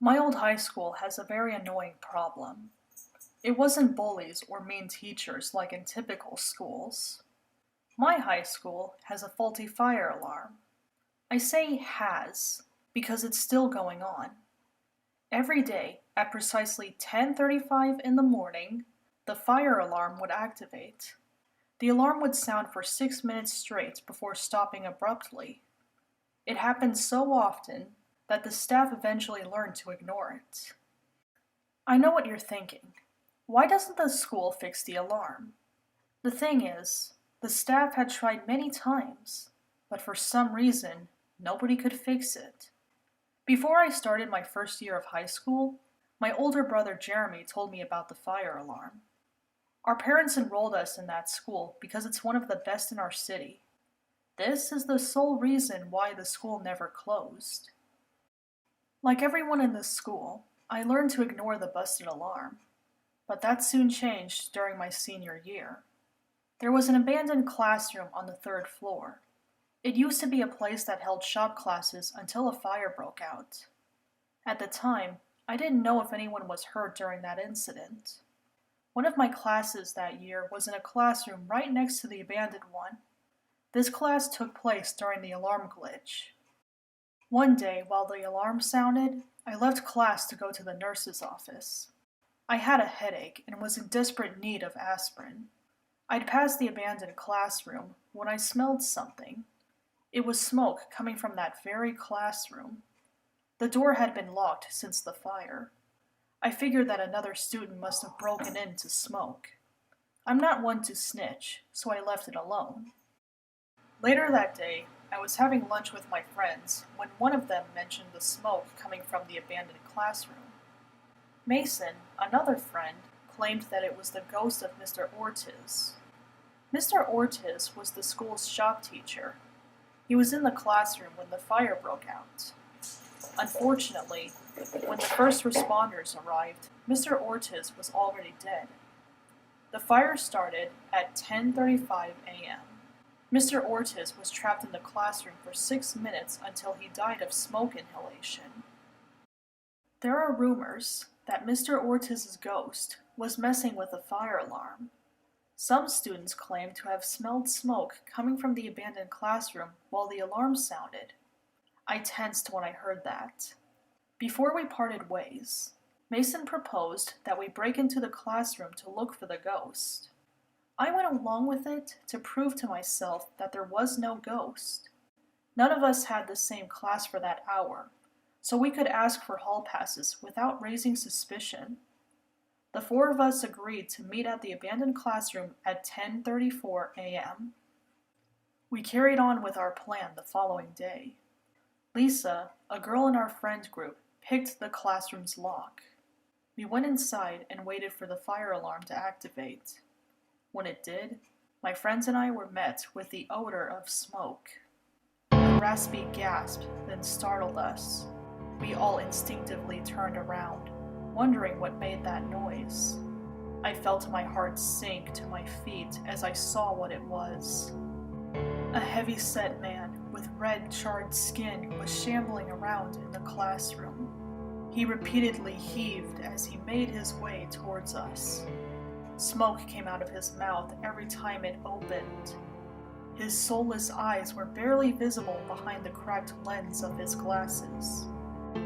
My old high school has a very annoying problem. It wasn't bullies or mean teachers like in typical schools. My high school has a faulty fire alarm. I say has because it's still going on. Every day at precisely 10:35 in the morning, the fire alarm would activate. The alarm would sound for 6 minutes straight before stopping abruptly. It happened so often that the staff eventually learned to ignore it. I know what you're thinking. Why doesn't the school fix the alarm? The thing is, the staff had tried many times, but for some reason, nobody could fix it. Before I started my first year of high school, my older brother Jeremy told me about the fire alarm. Our parents enrolled us in that school because it's one of the best in our city. This is the sole reason why the school never closed. Like everyone in this school, I learned to ignore the busted alarm, but that soon changed during my senior year. There was an abandoned classroom on the third floor. It used to be a place that held shop classes until a fire broke out. At the time, I didn't know if anyone was hurt during that incident. One of my classes that year was in a classroom right next to the abandoned one. This class took place during the alarm glitch. One day, while the alarm sounded, I left class to go to the nurse's office. I had a headache and was in desperate need of aspirin. I'd passed the abandoned classroom when I smelled something. It was smoke coming from that very classroom. The door had been locked since the fire. I figured that another student must have broken in to smoke. I'm not one to snitch, so I left it alone. Later that day, I was having lunch with my friends when one of them mentioned the smoke coming from the abandoned classroom. Mason, another friend, claimed that it was the ghost of Mr. Ortiz. Mr. Ortiz was the school's shop teacher. He was in the classroom when the fire broke out. Unfortunately, when the first responders arrived, Mr. Ortiz was already dead. The fire started at 10:35 a.m. Mr. Ortiz was trapped in the classroom for 6 minutes until he died of smoke inhalation. There are rumors that Mr. Ortiz's ghost was messing with the fire alarm. Some students claim to have smelled smoke coming from the abandoned classroom while the alarm sounded. I tensed when I heard that. Before we parted ways, Mason proposed that we break into the classroom to look for the ghost. I went along with it to prove to myself that there was no ghost. None of us had the same class for that hour, so we could ask for hall passes without raising suspicion. The four of us agreed to meet at the abandoned classroom at 10:34 a.m. We carried on with our plan the following day. Lisa, a girl in our friend group, picked the classroom's lock. We went inside and waited for the fire alarm to activate. When it did, my friends and I were met with the odor of smoke. A raspy gasp then startled us. We all instinctively turned around, wondering what made that noise. I felt my heart sink to my feet as I saw what it was. A heavy-set man with red, charred skin was shambling around in the classroom. He repeatedly heaved as he made his way towards us. Smoke came out of his mouth every time it opened. His soulless eyes were barely visible behind the cracked lens of his glasses.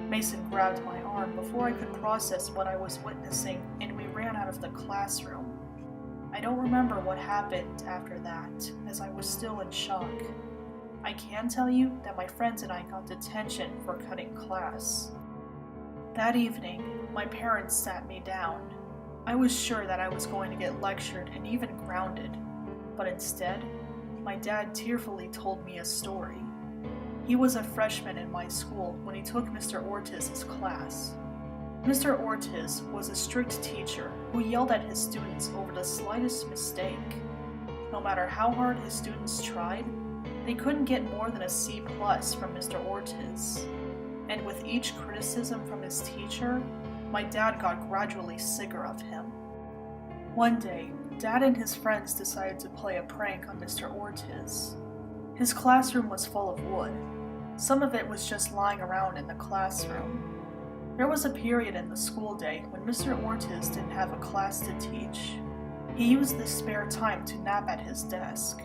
Mason grabbed my arm before I could process what I was witnessing, and we ran out of the classroom. I don't remember what happened after that, as I was still in shock. I can tell you that my friends and I got detention for cutting class. That evening, my parents sat me down. I was sure that I was going to get lectured and even grounded, but instead, my dad tearfully told me a story. He was a freshman in my school when he took Mr. Ortiz's class. Mr. Ortiz was a strict teacher who yelled at his students over the slightest mistake. No matter how hard his students tried, they couldn't get more than a C+ from Mr. Ortiz. And with each criticism from his teacher, my dad got gradually sicker of him. One day, Dad and his friends decided to play a prank on Mr. Ortiz. His classroom was full of wood. Some of it was just lying around in the classroom. There was a period in the school day when Mr. Ortiz didn't have a class to teach. He used this spare time to nap at his desk.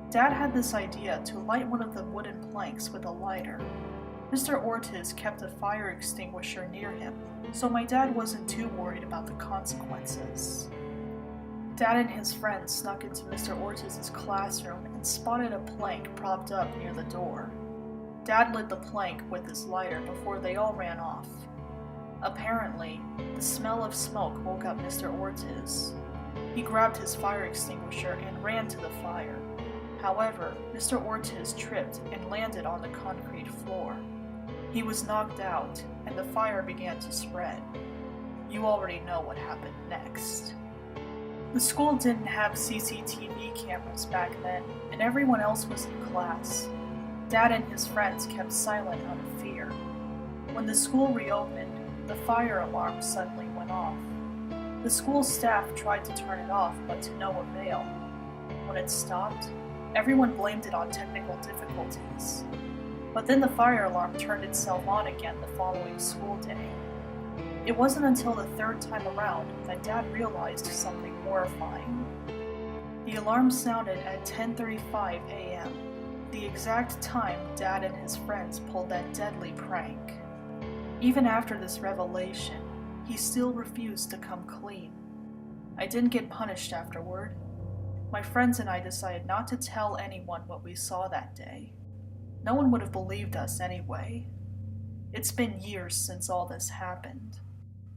Dad had this idea to light one of the wooden planks with a lighter. Mr. Ortiz kept a fire extinguisher near him, so my dad wasn't too worried about the consequences. Dad and his friends snuck into Mr. Ortiz's classroom and spotted a plank propped up near the door. Dad lit the plank with his lighter before they all ran off. Apparently, the smell of smoke woke up Mr. Ortiz. He grabbed his fire extinguisher and ran to the fire. However, Mr. Ortiz tripped and landed on the concrete floor. He was knocked out, and the fire began to spread. You already know what happened next. The school didn't have CCTV cameras back then, and everyone else was in class. Dad and his friends kept silent out of fear. When the school reopened, the fire alarm suddenly went off. The school staff tried to turn it off, but to no avail. When it stopped, everyone blamed it on technical difficulties. But then the fire alarm turned itself on again the following school day. It wasn't until the third time around that Dad realized something horrifying. The alarm sounded at 10:35 a.m., the exact time Dad and his friends pulled that deadly prank. Even after this revelation, he still refused to come clean. I didn't get punished afterward. My friends and I decided not to tell anyone what we saw that day. No one would have believed us anyway. It's been years since all this happened,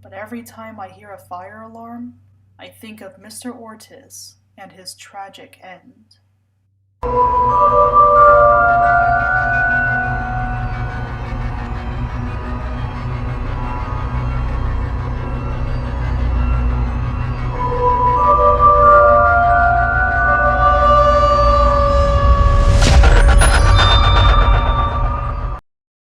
but every time I hear a fire alarm, I think of Mr. Ortiz and his tragic end.